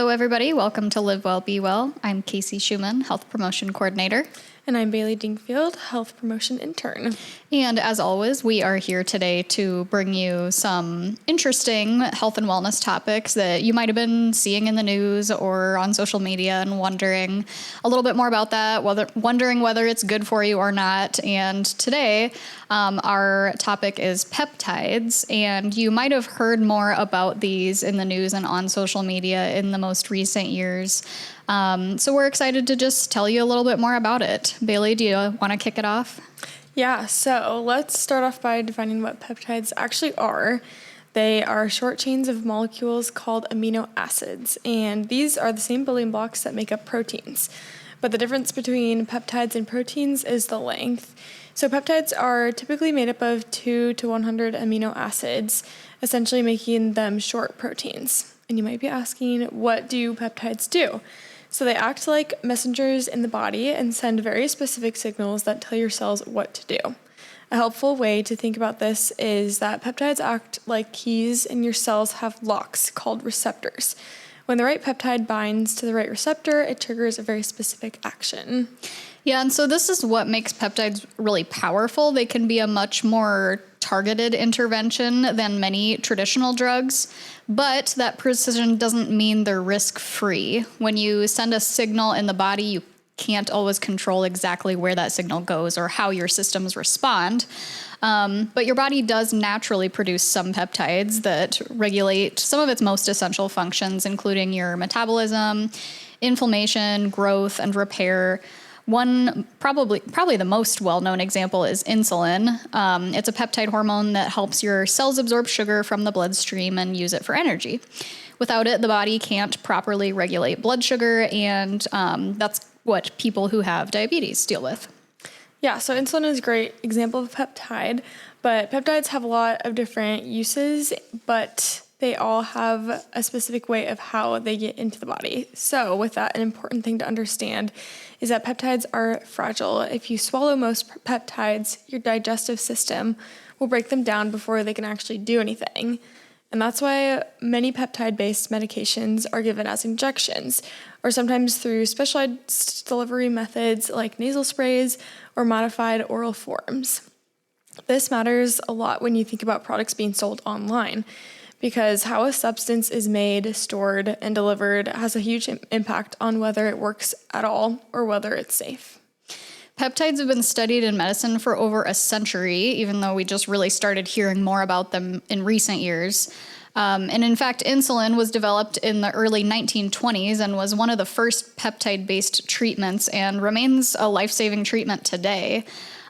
Hello, everybody. Welcome to Live Well, Be Well. I'm Kacie Schumann, Health Promotion Coordinator. And I'm Bailey Dingfield, Health Promotion Intern. And as always, we are here today to bring you some interesting health and wellness topics that you might have been seeing in the news or on social media and wondering a little bit more about that, wondering whether it's good for you or not. And today, our topic is peptides. And you might have heard more about these in the news and on social media in the most recent years. So we're excited to just tell you a little bit more about it. Bailey, do you want to kick it off? Yeah, so let's start off by defining what peptides actually are. They are short chains of molecules called amino acids, and these are the same building blocks that make up proteins. But the difference between peptides and proteins is the length. So peptides are typically made up of 2 to 100 amino acids, essentially making them short proteins. And you might be asking, what do peptides do? So they act like messengers in the body and send very specific signals that tell your cells what to do. A helpful way to think about this is that peptides act like keys and your cells have locks called receptors. When the right peptide binds to the right receptor, it triggers a very specific action. Yeah, and so this is what makes peptides really powerful. They can be a much more targeted intervention than many traditional drugs, but that precision doesn't mean they're risk-free. When you send a signal in the body, you can't always control exactly where that signal goes or how your systems respond. But your body does naturally produce some peptides that regulate some of its most essential functions, including your metabolism, inflammation, growth, and repair. One probably the most well-known example is insulin. It's a peptide hormone that helps your cells absorb sugar from the bloodstream and use it for energy. Without it, the body can't properly regulate blood sugar, and that's what people who have diabetes deal with. Yeah, so insulin is a great example of a peptide, but peptides have a lot of different uses, but they all have a specific way of how they get into the body. So with that, an important thing to understand is that peptides are fragile. If you swallow most peptides, your digestive system will break them down before they can actually do anything. And that's why many peptide-based medications are given as injections, or sometimes through specialized delivery methods like nasal sprays or modified oral forms. This matters a lot when you think about products being sold online, because how a substance is made, stored, and delivered has a huge impact on whether it works at all or whether it's safe. Peptides have been studied in medicine for over a century, even though we just really started hearing more about them in recent years. And in fact, insulin was developed in the early 1920s and was one of the first peptide-based treatments and remains a life-saving treatment today.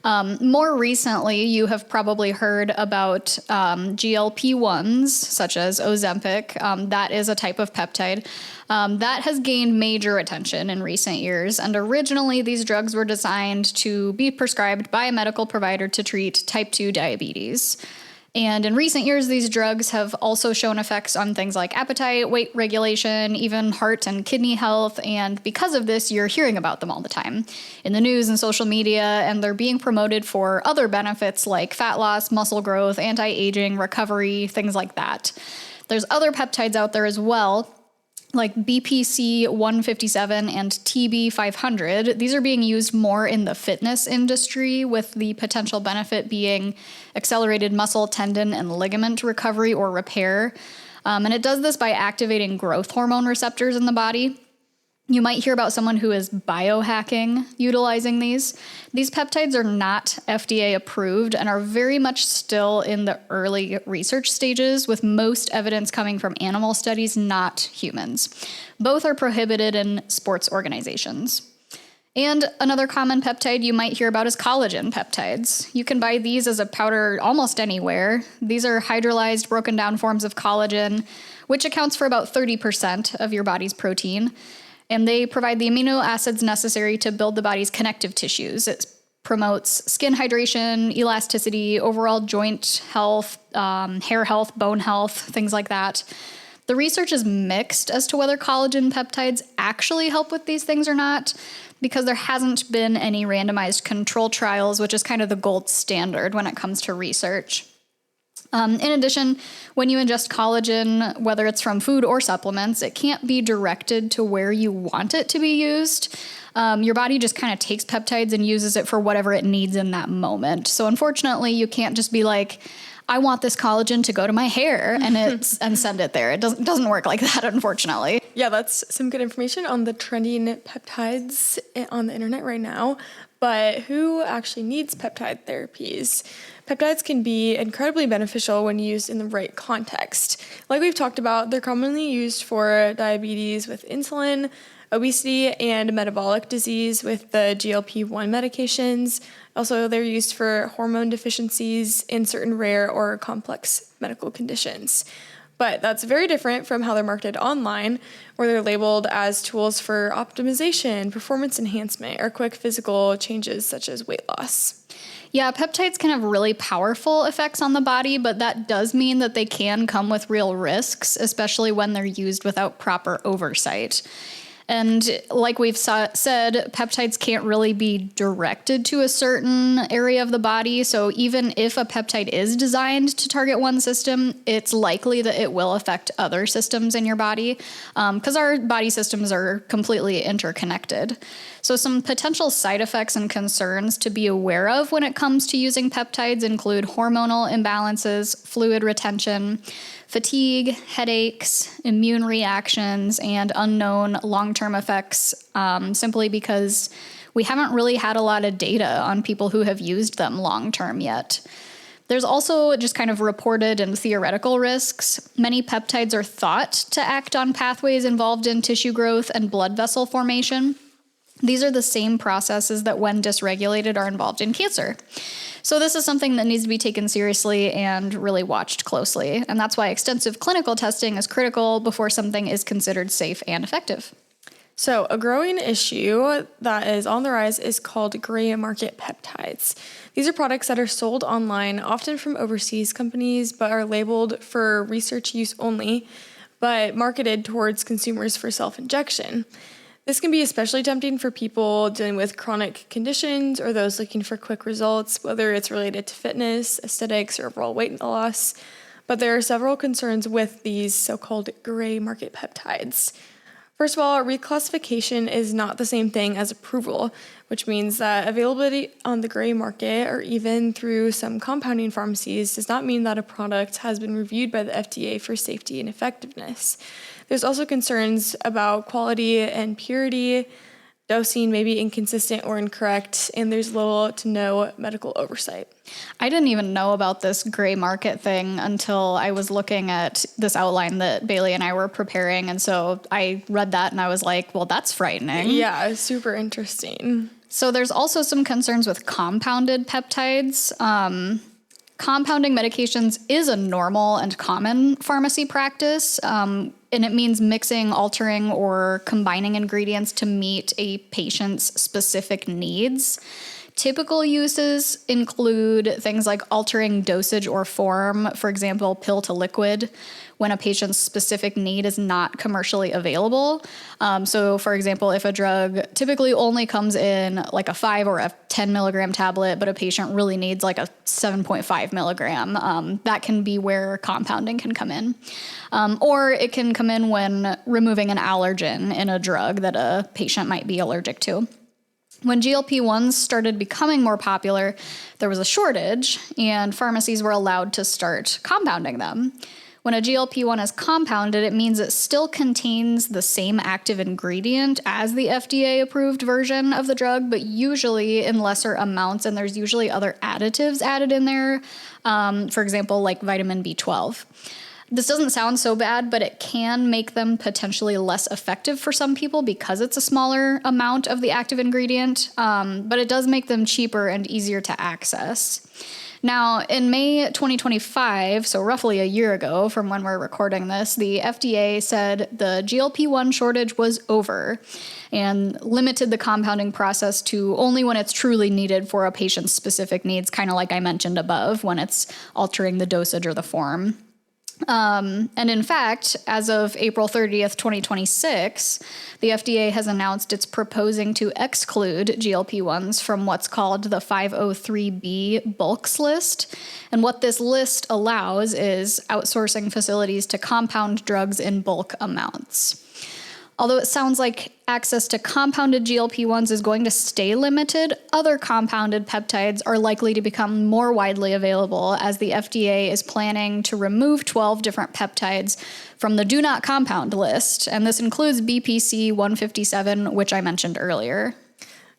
More recently, you have probably heard about GLP-1s, such as Ozempic. That is a type of peptide that has gained major attention in recent years. And originally, these drugs were designed to be prescribed by a medical provider to treat type 2 diabetes. And in recent years, these drugs have also shown effects on things like appetite, weight regulation, even heart and kidney health. And because of this, you're hearing about them all the time in the news and social media, and they're being promoted for other benefits like fat loss, muscle growth, anti-aging, recovery, things like that. There's other peptides out there as well, like BPC 157 and TB 500. These are being used more in the fitness industry, with the potential benefit being accelerated muscle, tendon, and ligament recovery or repair. And it does this by activating growth hormone receptors in the body. You might hear about someone who is biohacking utilizing these. These peptides are not FDA approved and are very much still in the early research stages, with most evidence coming from animal studies, not humans. Both are prohibited in sports organizations. And another common peptide you might hear about is collagen peptides. You can buy these as a powder almost anywhere. These are hydrolyzed, broken down forms of collagen, which accounts for about 30% of your body's protein. And they provide the amino acids necessary to build the body's connective tissues. It promotes skin hydration, elasticity, overall joint health, hair health, bone health, things like that. The research is mixed as to whether collagen peptides actually help with these things or not, because there hasn't been any randomized control trials, which is kind of the gold standard when it comes to research. In addition, when you ingest collagen, whether it's from food or supplements, it can't be directed to where you want it to be used. Your body just kind of takes peptides and uses it for whatever it needs in that moment. So unfortunately, you can't just be like, I want this collagen to go to my hair and send it there. It doesn't work like that, unfortunately. Yeah, that's some good information on the trending peptides on the internet right now. But who actually needs peptide therapies? Peptides can be incredibly beneficial when used in the right context. Like we've talked about, they're commonly used for diabetes with insulin, obesity, and metabolic disease with the GLP-1 medications. Also, they're used for hormone deficiencies in certain rare or complex medical conditions. But that's very different from how they're marketed online, where they're labeled as tools for optimization, performance enhancement, or quick physical changes such as weight loss. Yeah, peptides can have really powerful effects on the body, but that does mean that they can come with real risks, especially when they're used without proper oversight. And like we've said, peptides can't really be directed to a certain area of the body. So even if a peptide is designed to target one system, it's likely that it will affect other systems in your body because our body systems are completely interconnected. So some potential side effects and concerns to be aware of when it comes to using peptides include hormonal imbalances, fluid retention, fatigue, headaches, immune reactions, and unknown long-term effects, simply because we haven't really had a lot of data on people who have used them long-term yet. There's also just kind of reported and theoretical risks. Many peptides are thought to act on pathways involved in tissue growth and blood vessel formation. These are the same processes that, when dysregulated, are involved in cancer. So this is something that needs to be taken seriously and really watched closely. And that's why extensive clinical testing is critical before something is considered safe and effective. So a growing issue that is on the rise is called gray market peptides. These are products that are sold online, often from overseas companies, but are labeled for research use only, but marketed towards consumers for self-injection. This can be especially tempting for people dealing with chronic conditions or those looking for quick results, whether it's related to fitness, aesthetics, or overall weight loss. But there are several concerns with these so-called gray market peptides. First of all, reclassification is not the same thing as approval, which means that availability on the gray market or even through some compounding pharmacies does not mean that a product has been reviewed by the FDA for safety and effectiveness. There's also concerns about quality and purity. Dosing may be inconsistent or incorrect, and there's little to no medical oversight. I didn't even know about this gray market thing until I was looking at this outline that Bailey and I were preparing. And so I read that and I was like, well, that's frightening. Yeah, super interesting. So there's also some concerns with compounded peptides. Compounding medications is a normal and common pharmacy practice, and it means mixing, altering, or combining ingredients to meet a patient's specific needs. Typical uses include things like altering dosage or form, for example, pill to liquid, when a patient's specific need is not commercially available. So, for example, if a drug typically only comes in like a 5 or a 10 milligram tablet, but a patient really needs like a 7.5 milligram, that can be where compounding can come in. Or it can come in when removing an allergen in a drug that a patient might be allergic to. When GLP-1s started becoming more popular, there was a shortage, and pharmacies were allowed to start compounding them. When a GLP-1 is compounded, it means it still contains the same active ingredient as the FDA-approved version of the drug, but usually in lesser amounts, and there's usually other additives added in there, for example, like vitamin B12. This doesn't sound so bad, but it can make them potentially less effective for some people because it's a smaller amount of the active ingredient, but it does make them cheaper and easier to access. Now, in May 2025, so roughly a year ago from when we're recording this, the FDA said the GLP-1 shortage was over and limited the compounding process to only when it's truly needed for a patient's specific needs, kind of like I mentioned above, when it's altering the dosage or the form. And in fact, as of April 30th, 2026, the FDA has announced it's proposing to exclude GLP-1s from what's called the 503B bulks list. And what this list allows is outsourcing facilities to compound drugs in bulk amounts. Although it sounds like access to compounded GLP-1s is going to stay limited, other compounded peptides are likely to become more widely available as the FDA is planning to remove 12 different peptides from the do not compound list. And this includes BPC 157, which I mentioned earlier.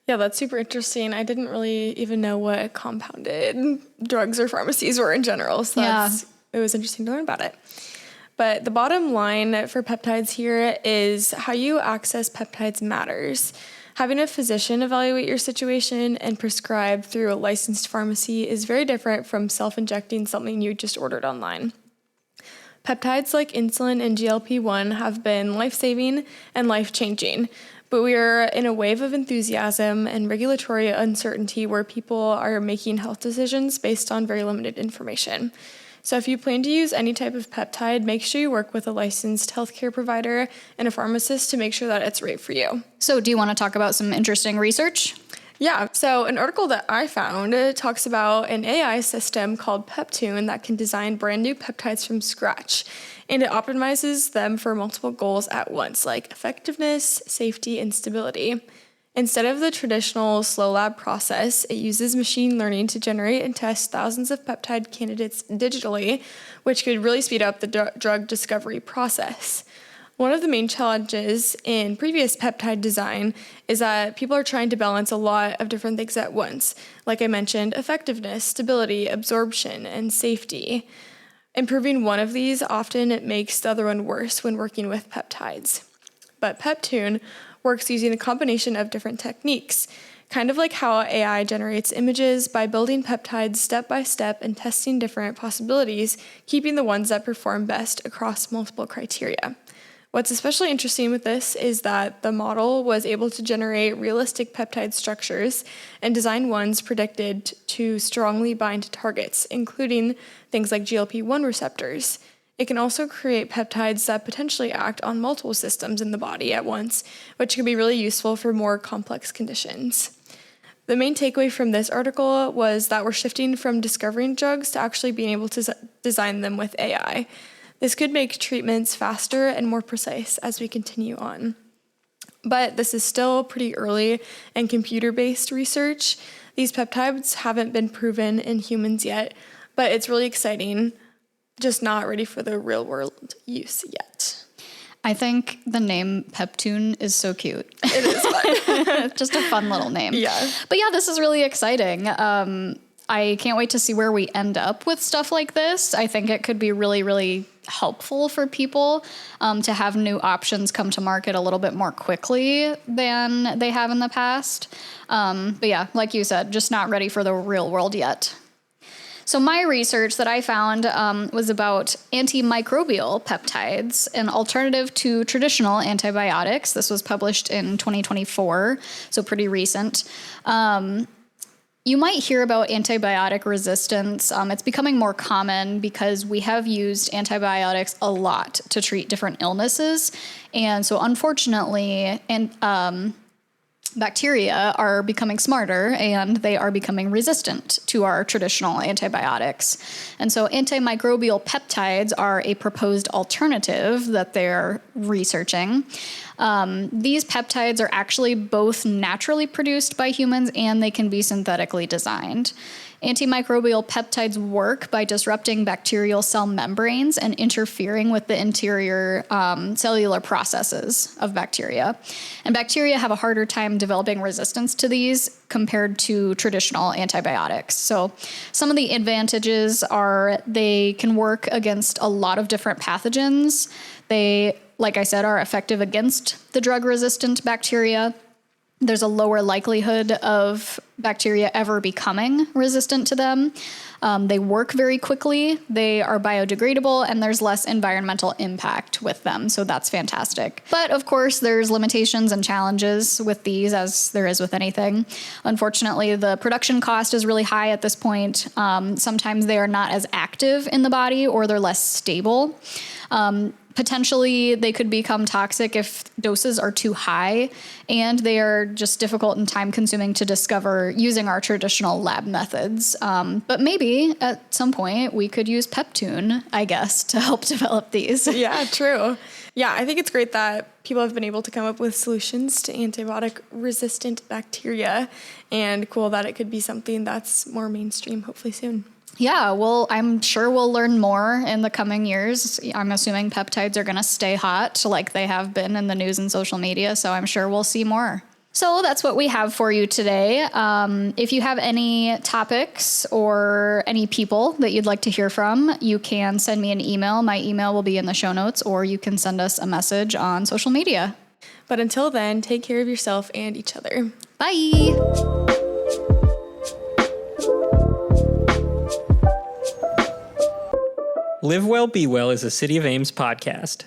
Yeah, that's super interesting. I didn't really even know what compounded drugs or pharmacies were in general. So it was interesting to learn about it. But the bottom line for peptides here is how you access peptides matters. Having a physician evaluate your situation and prescribe through a licensed pharmacy is very different from self-injecting something you just ordered online. Peptides like insulin and GLP-1 have been life-saving and life-changing, but we are in a wave of enthusiasm and regulatory uncertainty where people are making health decisions based on very limited information. So if you plan to use any type of peptide, make sure you work with a licensed healthcare provider and a pharmacist to make sure that it's right for you. So do you want to talk about some interesting research? Yeah, so an article that I found talks about an AI system called Peptune that can design brand new peptides from scratch, and it optimizes them for multiple goals at once, like effectiveness, safety, and stability. Instead of the traditional slow lab process, it uses machine learning to generate and test thousands of peptide candidates digitally, which could really speed up the drug discovery process. One of the main challenges in previous peptide design is that people are trying to balance a lot of different things at once. Like I mentioned, effectiveness, stability, absorption, and safety. Improving one of these often makes the other one worse when working with peptides. But Peptune works using a combination of different techniques, kind of like how AI generates images by building peptides step by step and testing different possibilities, keeping the ones that perform best across multiple criteria. What's especially interesting with this is that the model was able to generate realistic peptide structures and design ones predicted to strongly bind to targets, including things like GLP-1 receptors. It can also create peptides that potentially act on multiple systems in the body at once, which can be really useful for more complex conditions. The main takeaway from this article was that we're shifting from discovering drugs to actually being able to design them with AI. This could make treatments faster and more precise as we continue on. But this is still pretty early and computer-based research. These peptides haven't been proven in humans yet, but it's really exciting, just not ready for the real-world use yet. I think the name Peptune is so cute. It is fun. Just a fun little name. Yeah. But yeah, this is really exciting. I can't wait to see where we end up with stuff like this. I think it could be really, really helpful for people to have new options come to market a little bit more quickly than they have in the past. But yeah, like you said, just not ready for the real world yet. So my research that I found was about antimicrobial peptides, an alternative to traditional antibiotics. This was published in 2024, so pretty recent. You might hear about antibiotic resistance. It's becoming more common because we have used antibiotics a lot to treat different illnesses. And so unfortunately, bacteria are becoming smarter and they are becoming resistant to our traditional antibiotics. And so antimicrobial peptides are a proposed alternative that they're researching. These peptides are actually both naturally produced by humans and they can be synthetically designed. Antimicrobial peptides work by disrupting bacterial cell membranes and interfering with the interior cellular processes of bacteria. And bacteria have a harder time developing resistance to these compared to traditional antibiotics. So some of the advantages are they can work against a lot of different pathogens. They, like I said, are effective against the drug-resistant bacteria. there's a lower likelihood of bacteria ever becoming resistant to them. They work very quickly, they are biodegradable, and there's less environmental impact with them. So that's fantastic. But of course, there's limitations and challenges with these, as there is with anything. Unfortunately, the production cost is really high at this point. Sometimes they are not as active in the body, or they're less stable. Potentially, they could become toxic if doses are too high, and they are just difficult and time-consuming to discover using our traditional lab methods. But maybe at some point we could use Peptune, I guess, to help develop these. Yeah, true. Yeah, I think it's great that people have been able to come up with solutions to antibiotic-resistant bacteria, and cool that it could be something that's more mainstream hopefully soon. Yeah, well, I'm sure we'll learn more in the coming years. I'm assuming peptides are going to stay hot like they have been in the news and social media, so I'm sure we'll see more. So that's what we have for you today. If you have any topics or any people that you'd like to hear from, you can send me an email. My email will be in the show notes, or you can send us a message on social media. But until then, take care of yourself and each other. Bye! Live Well, Be Well is a City of Ames podcast.